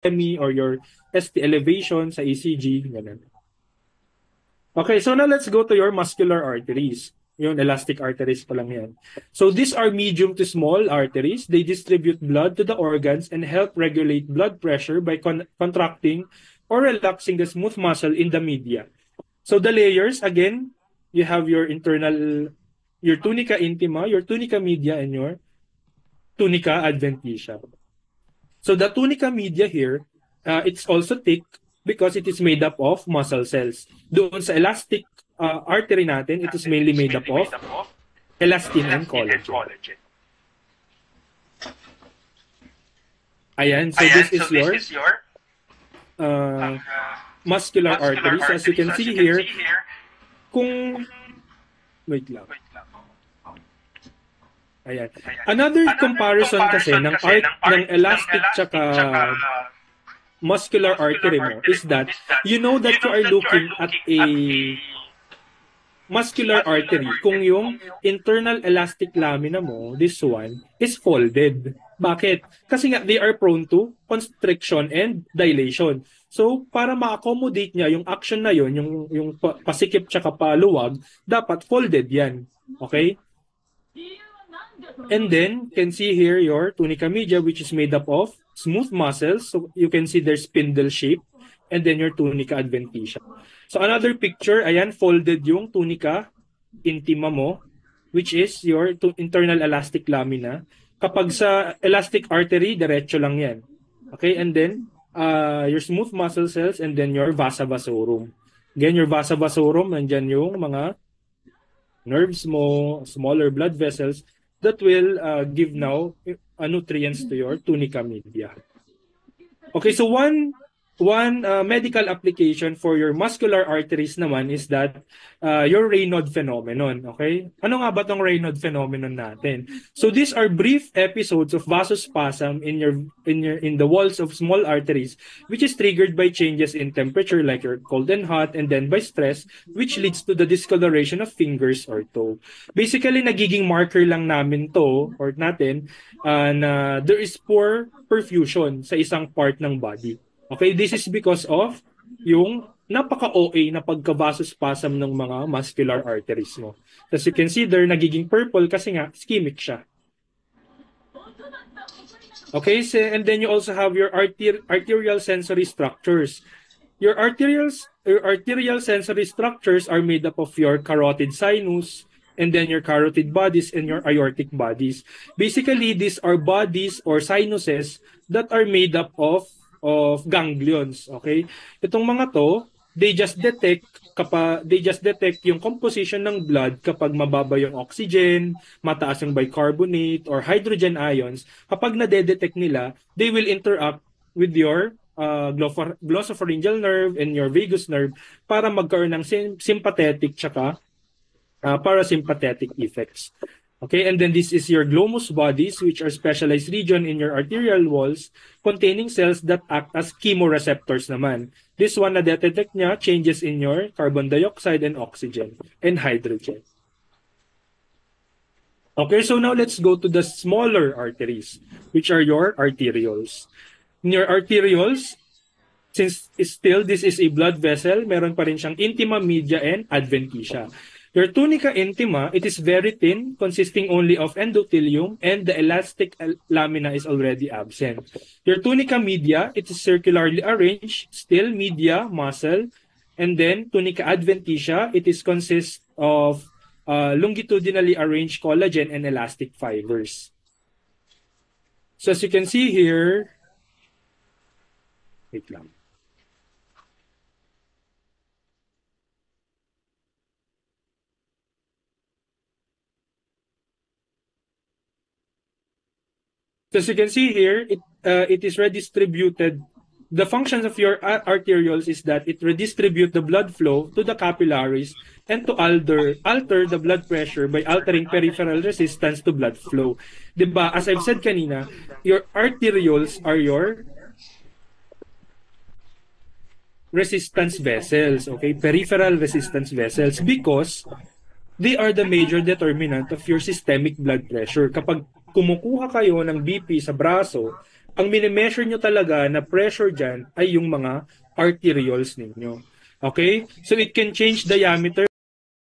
STEMI or your ST elevation sa ECG, ganun. Okay, so now let's go to your muscular arteries. Yung elastic arteries pa lang yan. So these are medium to small arteries. They distribute blood to the organs and help regulate blood pressure by contracting or relaxing the smooth muscle in the media. So the layers, again, you have your tunica intima, your tunica media, and your tunica adventitia. So the tunica media here, it's also thick because it is made up of muscle cells. Doon sa elastic artery natin, it is mainly made up of elastin and collagen. Ayan, so this is your muscular arteries. As you can see here, kung... Wait lang. Ayan. Another comparison kasi ng elastic tsaka muscular artery mo is that you know that you are looking at a muscular artery kung yung internal elastic lamina mo, this one, is folded. Bakit? Kasi nga, they are prone to constriction and dilation. So, para ma-accommodate niya yung action na yun, yung pasikip tsaka paluwag, dapat folded yan. Okay? And then, can see here your tunica media, which is made up of smooth muscles. So, you can see their spindle shape. And then your tunica adventitia. So, another picture, ayan, folded yung tunica intima mo, which is your internal elastic lamina. Kapag sa elastic artery, diretso lang yan. Okay, and then, your smooth muscle cells, and then your vasa vasorum. Again, your vasa vasorum, nandyan yung mga nerves mo, smaller blood vessels, that will give now nutrients to your tunica media. Okay, so one medical application for your muscular arteries naman is that your Raynaud phenomenon. Okay? Ano nga ba tong Raynaud phenomenon natin? So these are brief episodes of vasospasm in the walls of small arteries, which is triggered by changes in temperature like your cold and hot, and then by stress, which leads to the discoloration of fingers or toe. Basically, nagiging marker lang namin to or natin na there is poor perfusion sa isang part ng body. Okay, this is because of yung napaka-OA na pagka-vasospasm ng mga muscular arteries mo. As you can see, they're nagiging purple kasi nga ischemic siya. Okay, so, and then you also have your arterial sensory structures. Your arterial sensory structures are made up of your carotid sinus, and then your carotid bodies and your aortic bodies. Basically, these are bodies or sinuses that are made up of ganglions, okay? Itong mga to, they just detect yung composition ng blood kapag mababa yung oxygen, mataas yung bicarbonate or hydrogen ions. Kapag na-detect nila, they will interact with your glossopharyngeal nerve and your vagus nerve para magkaroon ng sympathetic tsaka parasympathetic effects. Okay, and then this is your glomus bodies, which are specialized region in your arterial walls containing cells that act as chemoreceptors naman. This one na detect niya changes in your carbon dioxide and oxygen and hydrogen. Okay, so now let's go to the smaller arteries, which are your arterioles. In your arterioles, since still this is a blood vessel, meron pa rin siyang intima, media, and adventitia. Your tunica intima, it is very thin, consisting only of endothelium, and the elastic lamina is already absent. Your tunica media, it is circularly arranged, still media, muscle, and then tunica adventitia, it is consists of longitudinally arranged collagen and elastic fibers. So as you can see here, wait lang. So as you can see here, it is redistributed. The functions of your arterioles is that it redistribute the blood flow to the capillaries and to alter the blood pressure by altering peripheral resistance to blood flow. Diba? As I've said kanina, your arterioles are your resistance vessels, okay? Peripheral resistance vessels because they are the major determinant of your systemic blood pressure. Kapag kumukuha kayo ng BP sa braso, ang mini-measure nyo talaga na pressure dyan ay yung mga arterioles ninyo. Okay? So it can change diameter